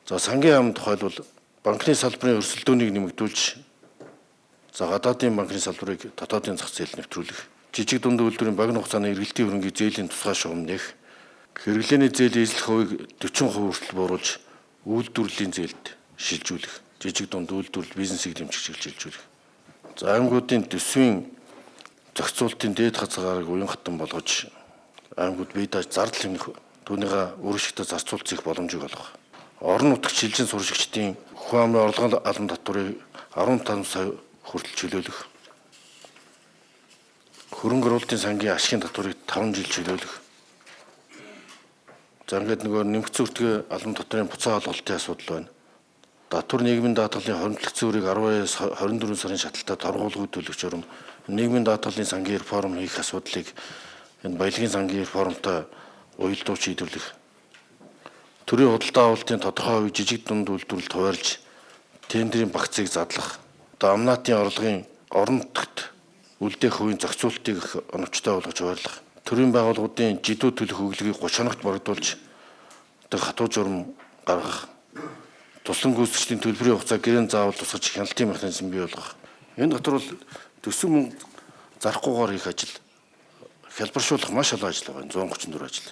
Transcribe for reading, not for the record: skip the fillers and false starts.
За сангийн яамны тухайд бол банкны салбарын өрсөлдөөнийг нэмэгдүүлж, за гадаадын банкны салбарыг дотоодын зах зээлд нэвтрүүлэх, жижиг дунд үйлдвэрийн богино хугацааны эргэлтийн хөрөнгийн зээлийн тусгай шугам нэх, хэрэглээний зээлийн эзлэх хувийг 40% хүртэл бууруулж, үйлдвэрлэлийн зээлд шилжүүлэх, жижиг дунд үйлдвэрлэл бизнесийг дэмжих шилжүүлэх. За аймагуудын төсвийн зохицуултын дээд хязгаарыг уян хатан болгож, аймагуд бие дааж зардал хэмнэх түүнийхээ өөрчлөлтөд зарцуулах боломжийг олгох. Орон нутагт шилжин сурагчдын хүн амын орлогын албан татварыг 15 сая хүртэл чөлөөлөх. Хөрөнгө оруулалтын сангийн ашигын татварыг 5 жил чөлөөлөх. За ингээд нөгөө нэмэгдсэн үртгээ албан татварын буцаа олголтын асуудал байна. Татвар нийгмийн даатгалын хоригдлох цэврийг 12-аас 24 сарын шаталтаа торгуулгыг төлөх журам, нийгмийн даатгалын сангийн реформ хийх асуудлыг энэ баялагын сангийн реформтой уялдуу шийдвэрлэх. Төрийн худалдаа авалтын тодорхой хувийг жижиг дунд үйлдвэрлэлд хуваарлж, тендерийн багцыг задлах. Амнаатын орлогын орон нутагт үлдээх хувийн зохицуултыг оновчтой болгож хуваарлах. Төрийн байгууллагуудын жидүү төлөх өглөгийг 30 хоногт бордуулж, хатуу журам гаргах. Туслан гүйцэтгэгчдийн төлбөрийн хугацаа гэрээнд заавал тусгаж хяналтын механизм бий болгох. Энэ дотор бол төсөв мөнгө зарахгүйгээр хийх ажил, хялбаршуулах маш олон ажил байгаа. 134 ажил.